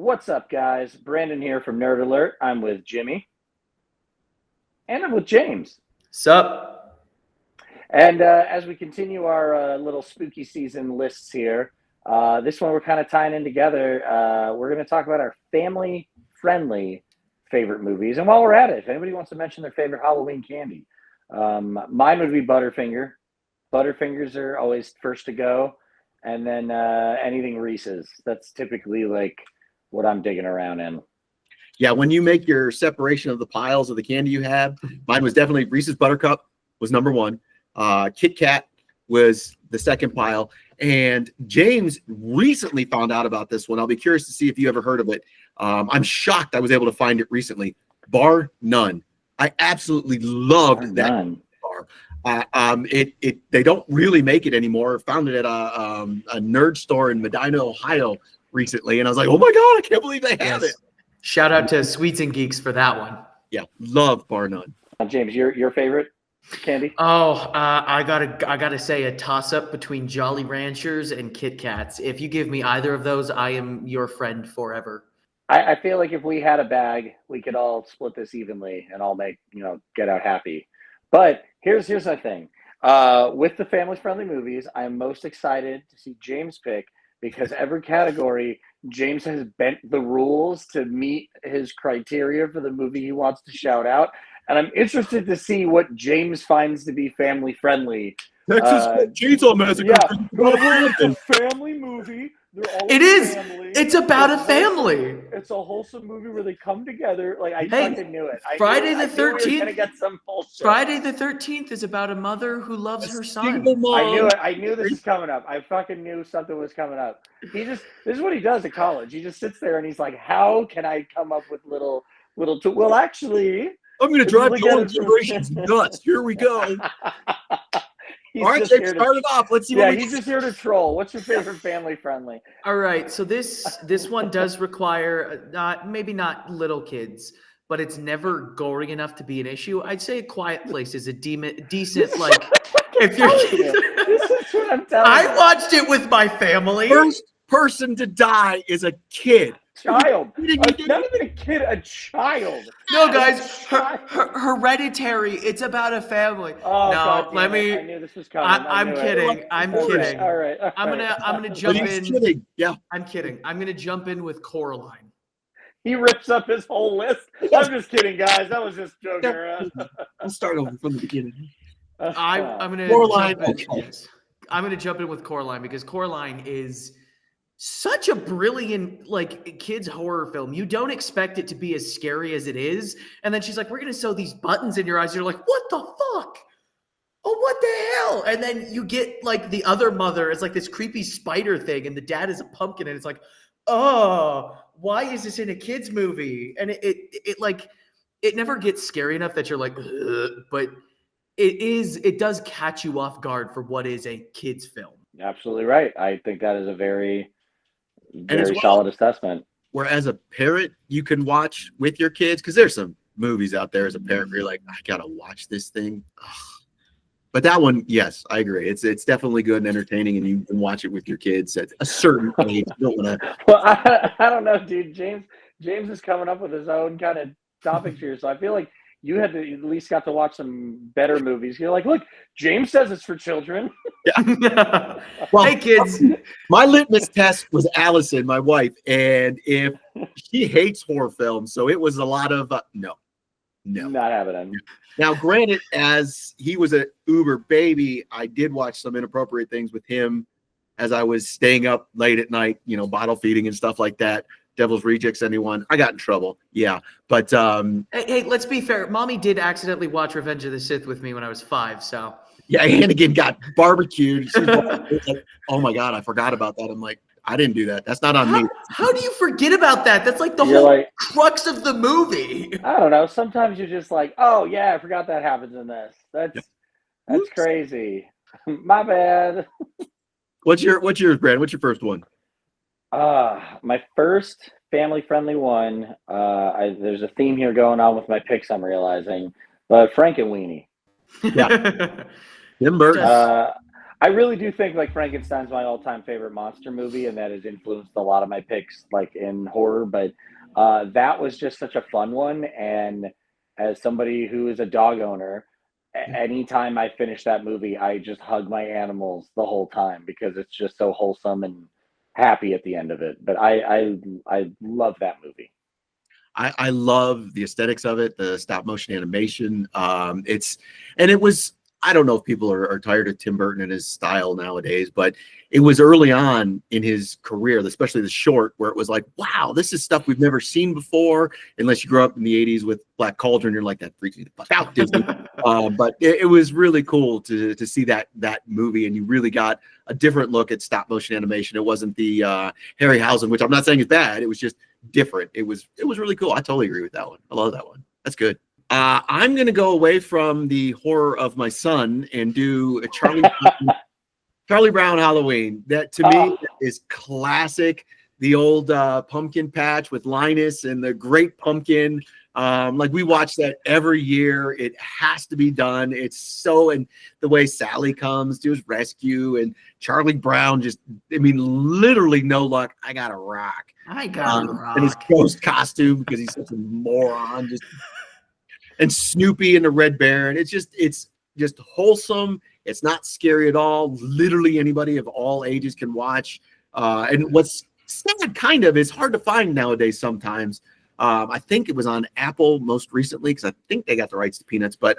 What's up, guys? Brandon here from Nerd Alert. I'm with Jimmy. And I'm with James. Sup? And as we continue our little spooky season lists here, this one we're kind of tying in together. We're going to talk about our family-friendly favorite movies. And while we're at it, if anybody wants to mention their favorite Halloween candy, mine would be Butterfinger. Butterfingers are always first to go. And then anything Reese's. That's typically like what I'm digging around in. Yeah, when you make your separation of the piles of the candy you have, mine was definitely Reese's Buttercup was number one. Kit Kat was the second pile. And James recently found out about this one. I'll be curious to see if you ever heard of it. I'm shocked I was able to find it recently. Bar None. I absolutely loved that bar. They don't really make it anymore. Found it at a nerd store in Medina, Ohio recently, and I was like, oh my god, I can't believe they have it. Shout out to Sweets and Geeks for that one. Yeah, love Bar None. James, your favorite candy? I gotta say a toss up between Jolly Ranchers and Kit Kats. If you give me either of those, I am your friend forever. I feel like if we had a bag, we could all split this evenly and all get out happy. But here's the thing. With the family-friendly movies, I am most excited to see James pick because every category, James has bent the rules to meet his criteria for the movie he wants to shout out. And I'm interested to see what James finds to be family-friendly. Texas Chainsaw Massacre. Yeah, it's a family movie. It is. Family. It's about a family. It's a wholesome movie where they come together. Like I fucking knew it. Friday the 13th. Gonna get some bullshit. Friday the 13th is about a mother who loves her son. I knew it. I knew this was coming up. I fucking knew something was coming up. This is what he does at college. He just sits there and he's like, "How can I come up with little? Well, actually, I'm going to drive the old generations nuts. Here we go." All right, Jake, start it off. Let's see. Yeah, he's just here to troll. What's your favorite family-friendly? All right, so this one does require maybe not little kids, but it's never gory enough to be an issue. I'd say A Quiet Place is a decent like. If you're, this is what I'm telling you. I watched it with my family. First person to die is a kid. Child. Not even a kid, a child. No, guys, Hereditary. It's about a family. Oh, no, God, let me. I knew this was coming. I'm kidding. I'm kidding. All right. I'm gonna jump in. Kidding. Yeah. I'm kidding. I'm gonna jump in with Coraline. He rips up his whole list. I'm just kidding, guys. That was just joking around. I'll start over from the beginning. I'm gonna Coraline. jump in. Yes. I'm gonna jump in with Coraline because Coraline is such a brilliant kids horror film. You don't expect it to be as scary as it is, and then she's like, "We're gonna sew these buttons in your eyes." You're like, "What the fuck? Oh, what the hell?" And then you get like the other mother is like this creepy spider thing, and the dad is a pumpkin, and it's like, "Oh, why is this in a kids movie?" And it never gets scary enough that you're like, ugh, but it does catch you off guard for what is a kids film. Absolutely right. I think that is a very solid assessment. Where as a parent, you can watch with your kids, because there's some movies out there as a parent where you're like, I gotta watch this thing. Ugh. But that one, yes, I agree. It's definitely good and entertaining, and you can watch it with your kids at a certain age. You don't want to. Well, I don't know, dude. James is coming up with his own kind of topics here, so I feel like you had to at least got to watch some better movies. You're like, look, James says it's for children. Yeah. Well, hey, kids. My litmus test was Allison, my wife, and if she hates horror films, so it was a lot of no, not happening. Now, granted, as he was an uber baby, I did watch some inappropriate things with him as I was staying up late at night, bottle feeding and stuff like that. Devil's Rejects, anyone? I got in trouble. Yeah. But hey, let's be fair. Mommy did accidentally watch Revenge of the Sith with me when I was 5, so yeah, Hannigan got barbecued. Like, oh my God, I forgot about that. I'm like, I didn't do that. That's not on me. How do you forget about that? That's like the whole crux of the movie. I don't know. Sometimes you're just like, oh yeah, I forgot that happens in this. That's crazy. My bad. What's yours, Brad? What's your first one? My first family-friendly one. There's a theme here going on with my picks, I'm realizing. But Frankenweenie. Yeah. Tim Burton. I really do think like Frankenstein's my all-time favorite monster movie, and that has influenced a lot of my picks like in horror. But that was just such a fun one, and as somebody who is a dog owner, anytime I finish that movie, I just hug my animals the whole time because it's just so wholesome and happy at the end of it. But I love that movie. I love the aesthetics of it, the stop motion animation. It was, I don't know if people are tired of Tim Burton and his style nowadays, but it was early on in his career, especially the short, where it was like, wow, this is stuff we've never seen before. Unless you grew up in the 80s with Black Cauldron, you're like, that freaks me the fuck out, Disney. But it was really cool to see that movie, and you really got a different look at stop motion animation. It wasn't the Harryhausen, which I'm not saying is bad. It was just different. It was really cool. I totally agree with that one. I love that one. That's good. I'm going to go away from the horror of my son and do a Charlie Brown Halloween. That to me is classic. The old pumpkin patch with Linus and the Great Pumpkin. Like we watch that every year. It has to be done. It's so, and the way Sally comes to his rescue and Charlie Brown just, I mean, literally no luck. I got a rock. I got a rock. And his ghost costume because he's such a moron. And Snoopy and the Red Baron. It's just wholesome. It's not scary at all. Literally anybody of all ages can watch. And what's sad kind of is hard to find nowadays sometimes. I think it was on Apple most recently because I think they got the rights to Peanuts, but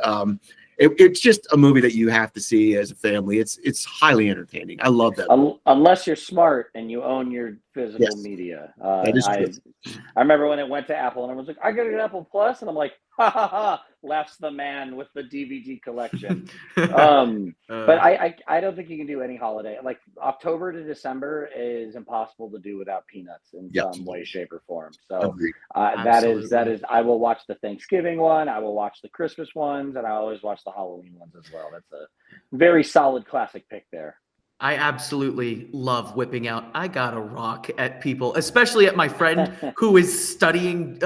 it's just a movie that you have to see as a family. It's highly entertaining. I love that. Unless you're smart and you own your physical media. That is true. I remember when it went to Apple and everyone's like, I got an Apple Plus, and I'm like, ha ha ha, laughs the man with the DVD collection. But I don't think you can do any holiday. Like October to December is impossible to do without Peanuts in some way, shape, or form. So that is I will watch the Thanksgiving one, I will watch the Christmas ones, and I always watch the Halloween ones as well. That's a very solid classic pick there. I absolutely love whipping out I got a rock at people, especially at my friend who is studying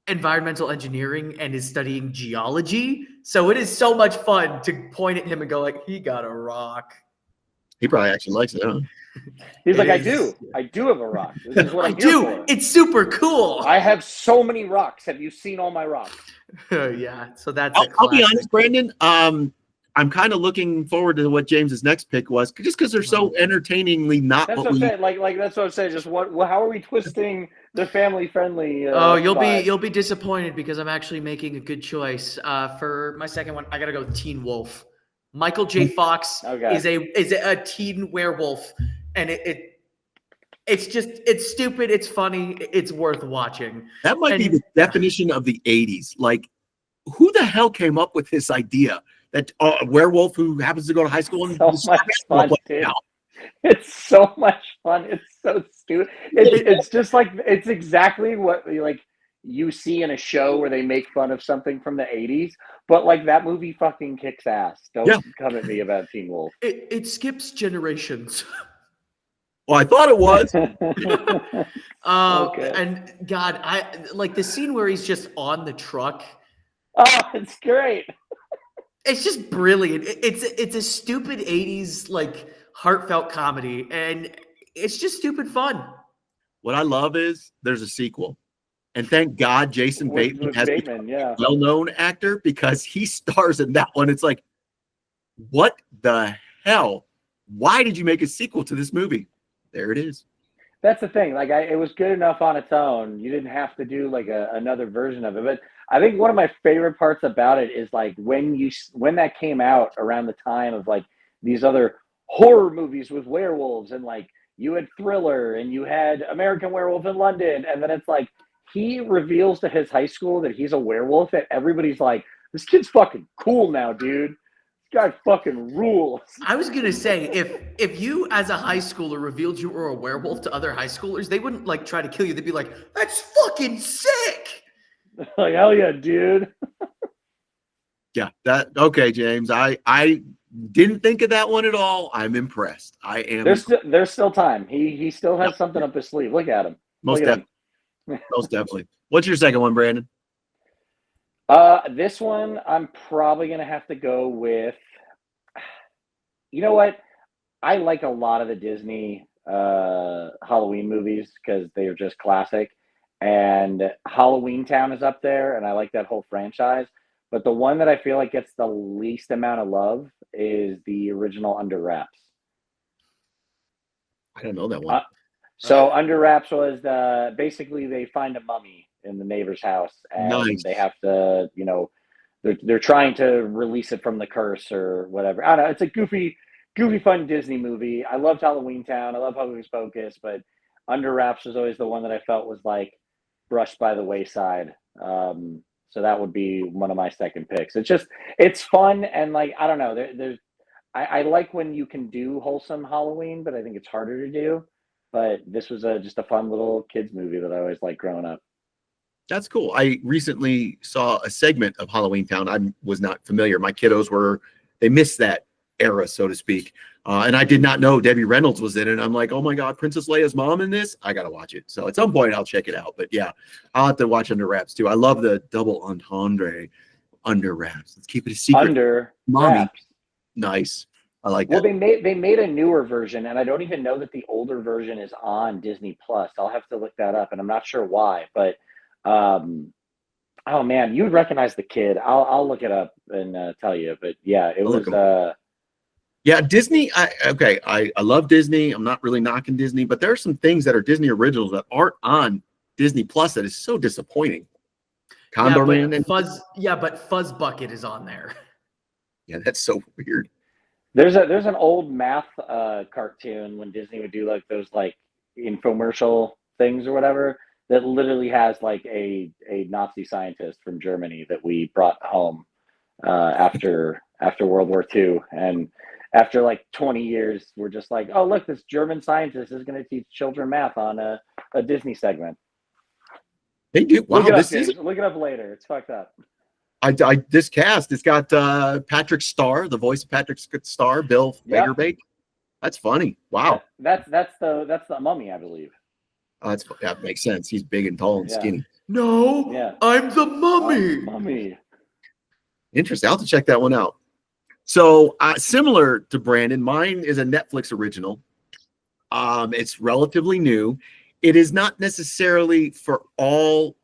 environmental engineering and is studying geology. So it is so much fun to point at him and go like, he got a rock. He probably actually likes it, huh? He's like, I do have a rock. This is what I'm here for. It's super cool. I have so many rocks. Have you seen all my rocks? Yeah. So that's. I'll be honest, Brandon. I'm kind of looking forward to what James's next pick was, just because they're so entertainingly not. That's what I'm saying. Like that's what I'm saying. Just how are we twisting the family friendly? You'll be disappointed because I'm actually making a good choice. For my second one, I gotta go with Teen Wolf. Michael J. Fox is a teen werewolf, and it's stupid, it's funny, it's worth watching. That might be the definition of the 80s. Like, who the hell came up with this idea that a werewolf who happens to go to high school and so much fun, it's so much fun. It's so stupid. It's just like it's exactly what like you see in a show where they make fun of something from the 80s, but like that movie fucking kicks ass. Don't come at me about Teen Wolf. It skips generations. Well, I thought it was. Okay. And God, I like the scene where he's just on the truck. Oh, it's great. It's just brilliant. It's a stupid 80s like heartfelt comedy, and it's just stupid fun. What I love is there's a sequel. And thank God Jason Bateman has become a well-known actor because he stars in that one. It's like, what the hell? Why did you make a sequel to this movie? There it is. That's the thing. Like, it was good enough on its own. You didn't have to do like another version of it. But I think one of my favorite parts about it is like when that came out around the time of like these other horror movies with werewolves, and like you had Thriller and you had American Werewolf in London, and then it's like he reveals to his high school that he's a werewolf, and everybody's like, this kid's fucking cool now, dude. This guy fucking rules. I was going to say, if you as a high schooler revealed you were a werewolf to other high schoolers, they wouldn't like try to kill you. They'd be like, that's fucking sick. Like, hell yeah, dude. Yeah, okay, James. I didn't think of that one at all. I'm impressed. I am. There's still time. He still has something up his sleeve. Look at him. Most definitely. What's your second one, Brandon? This one I'm probably gonna have to go with. You know what? I like a lot of the Disney Halloween movies because they're just classic. And Halloween Town is up there, and I like that whole franchise. But the one that I feel like gets the least amount of love is the original Under Wraps. I don't know that one. So Under Wraps was basically they find a mummy in the neighbor's house, and Nice. they have to, they're trying to release it from the curse or whatever. I don't know. It's a goofy, fun Disney movie. I loved Halloween Town. I love Hocus Pocus, but Under Wraps was always the one that I felt was like brushed by the wayside. So that would be one of my second picks. It's fun and like I don't know. I like when you can do wholesome Halloween, but I think it's harder to do. But this was just a fun little kids movie that I always liked growing up. That's cool. I recently saw a segment of Halloween Town. I was not familiar. My kiddos they missed that era, so to speak. And I did not know Debbie Reynolds was in it. I'm like, oh my God, Princess Leia's mom in this? I got to watch it. So at some point I'll check it out. But yeah, I'll have to watch Under Wraps too. I love the double entendre, Under Wraps. Let's keep it a secret. Under Mommy. Wraps. Nice. I like Well, that. they made a newer version, and I don't even know that the older version is on Disney Plus. I'll have to look that up, and I'm not sure why. But oh man, you would recognize the kid. I'll look it up and tell you. But yeah, it I'll look was. him Yeah, Disney. I love Disney. I'm not really knocking Disney, but there are some things that are Disney originals that aren't on Disney Plus that is so disappointing. Condor Man and but Fuzz Bucket is on there. yeah, that's so weird. There's an old math cartoon when Disney would do like those like infomercial things or whatever that literally has like a Nazi scientist from Germany that we brought home after World War II, and after like 20 years, we're just like, oh look, this German scientist is going to teach children math on a Disney segment. They do. Wow, Look it up, this James. is. Look it up later. It's fucked up. This cast. It's got Patrick Starr, the voice of Patrick Starr, Bill Yep. Fagerbake. That's funny. Wow. That's the mummy, I believe. That makes sense. He's big and tall and Yeah. skinny. No, Yeah. I'm the mummy. Mummy. Interesting. I'll have to check that one out. So similar to Brandon, mine is a Netflix original. It's relatively new. It is not necessarily for all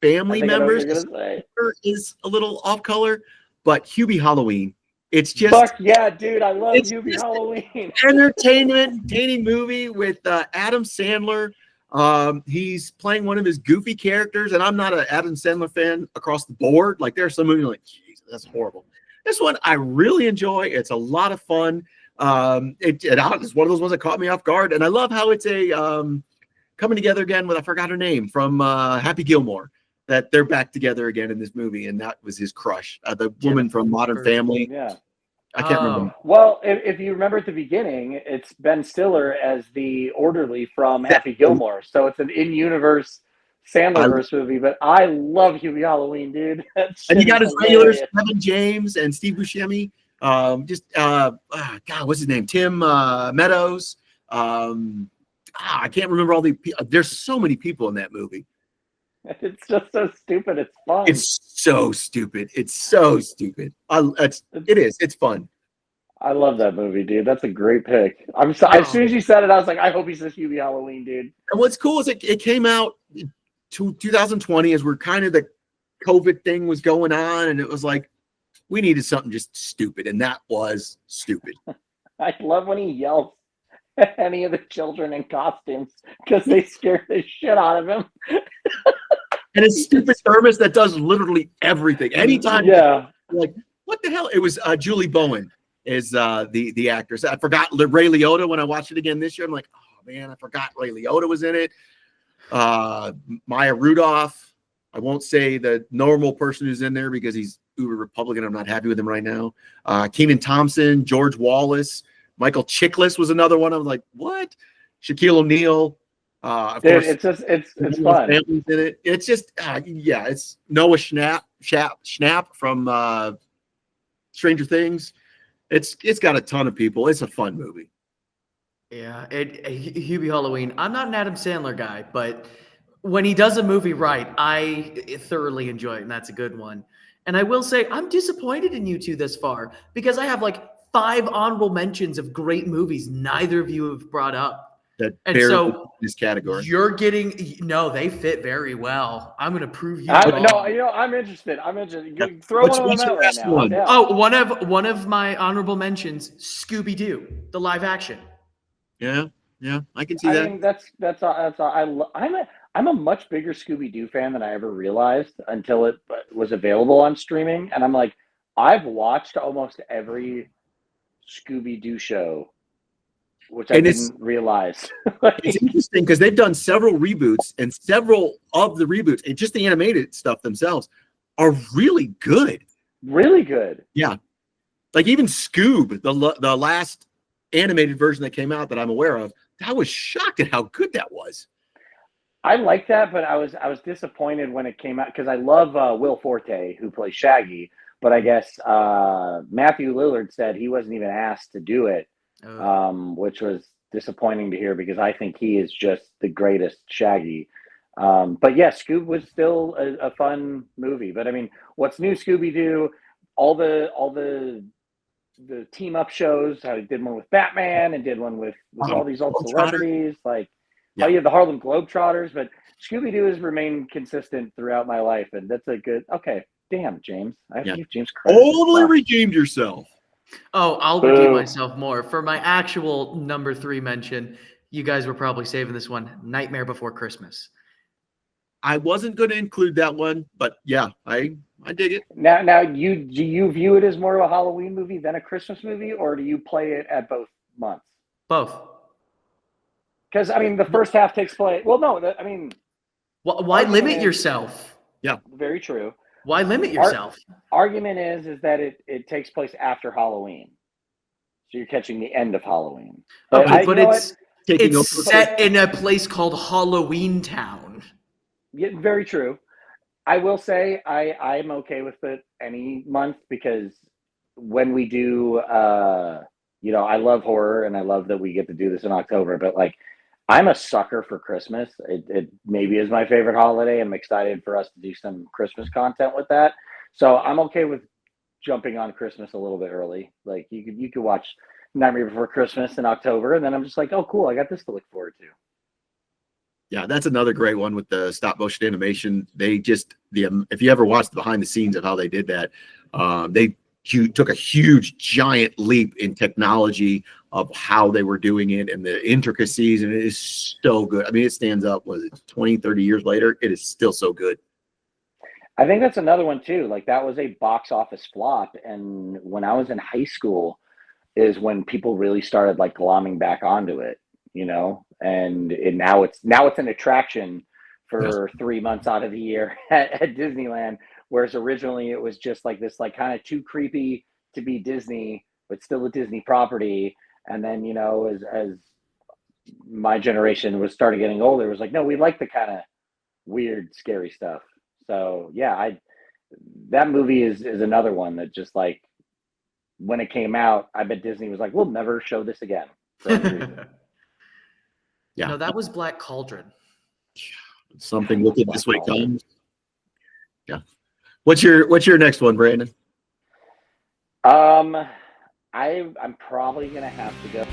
family members. Is a little off color, but Hubie Halloween. It's just fuck yeah, dude! I love it's Hubie just Halloween. entertaining movie with Adam Sandler. He's playing one of his goofy characters, and I'm not an Adam Sandler fan across the board. Like there are some movies like, Jesus, that's horrible. This one I really enjoy. It's a lot of fun. It's one of those ones that caught me off guard, and I love how it's a coming together again with I forgot her name from Happy Gilmore. That they're back together again in this movie, and that was his crush, the woman from Modern Family. Yeah, I can't remember. Well, if you remember at the beginning, it's Ben Stiller as the orderly from Happy Gilmore, so it's an in-universe Sandlerverse movie. But I love Hubie Halloween, dude. And you got his regulars, Kevin James and Steve Buscemi. God, what's his name? Tim Meadows. I can't remember all the. There's so many people in that movie. It's just so stupid. It's fun. It's so stupid. It's so stupid. It is. It's fun. I love that movie, dude. That's a great pick. As soon as you said it, I was like, I hope he says Hubie Halloween, dude. And what's cool is it came out to 2020 as we're kind of the COVID thing was going on, and it was like we needed something just stupid, and that was stupid. I love when he yells at any of the children in costumes because they scared the shit out of him. And it's stupid thermos that does literally everything. Anytime, yeah. Like, what the hell? It was Julie Bowen is the actress. I forgot Ray Liotta when I watched it again this year. I'm like, oh man, I forgot Ray Liotta was in it. Maya Rudolph. I won't say the normal person who's in there because he's uber Republican. I'm not happy with him right now. Kenan Thompson, George Wallace, Michael Chiklis was another one. I was like, what? Shaquille O'Neal. Of Dude, course, it's fun. Families in it. It's just it's Noah Schnapp from Stranger Things. It's got a ton of people. It's a fun movie. Yeah, Hubie Halloween. I'm not an Adam Sandler guy, but when he does a movie right, I thoroughly enjoy it, and that's a good one. And I will say, I'm disappointed in you two this far because I have like 5 honorable mentions of great movies neither of you have brought up. That And bears so this category. you're getting no, they fit very well. I'm going to prove you No, wrong. I'm interested. I'm interested. Yeah. Throw What's one of them your out right best now. one? Yeah. Oh, one of my honorable mentions, Scooby-Doo, the live action. Yeah, I can see I that. mean, I'm a much bigger Scooby Doo fan than I ever realized until it was available on streaming, and I'm like, I've watched almost every Scooby Doo show, which I And it's didn't realize. it's interesting because they've done several reboots, and several of the reboots, and just the animated stuff themselves, are really good. Really good. Yeah, like even Scoob, the last animated version that came out that I'm aware of, I was shocked at how good that was. I like that, but I was disappointed when it came out because I love Will Forte, who plays Shaggy, but I guess Matthew Lillard said he wasn't even asked to do it, which was disappointing to hear because I think he is just the greatest Shaggy. But yeah, Scoob was still a fun movie. But I mean, what's new, Scooby Doo? All the team up shows. How he did one with Batman and did one with all these old celebrities. Like, Yeah. you have the Harlem Globetrotters, but Scooby Doo has remained consistent throughout my life, and that's a good. Okay, damn, James, I have to give James credit. Totally redeemed yourself. Oh, I'll redeem myself more. For my actual number 3 mention, you guys were probably saving this one, Nightmare Before Christmas. I wasn't going to include that one, but yeah, I dig it. Now, do you view it as more of a Halloween movie than a Christmas movie, or do you play it at both months? Both. Because I mean, the first half takes place. Well, no, I mean, why limit yourself? Yeah, very true. Why limit yourself? Argument is that it takes place after Halloween, so you're catching the end of Halloween. Okay, but it's taking over. set in a place called Halloween Town. Yeah, very true. I will say I'm okay with it any month because when we do, I love horror and I love that we get to do this in October. But like, I'm a sucker for Christmas. It maybe is my favorite holiday. I'm excited for us to do some Christmas content with that. So I'm okay with jumping on Christmas a little bit early. Like you could watch Nightmare Before Christmas in October, and then I'm just like, oh, cool, I got this to look forward to. Yeah, that's another great one with the stop motion animation. If you ever watched the behind the scenes of how they did that, they took a huge giant leap in technology of how they were doing it and the intricacies, and it is so good. I mean, it stands up, 20, 30 years later, it is still so good. I think that's another one too. Like that was a box office flop, and when I was in high school is when people really started like glomming back onto it, and now it's an attraction for 3 months out of the year at Disneyland, whereas originally it was just like this, like kind of too creepy to be Disney, but still a Disney property. And then, as my generation was started getting older, it was like, no, we like the kind of weird, scary stuff. So yeah, that movie is another one that just like when it came out, I bet Disney was like, we'll never show this again. For any reason. Yeah, no, that was Black Cauldron. Something look at this way comes. Yeah. What's your next one, Brandon? I'm probably gonna have to go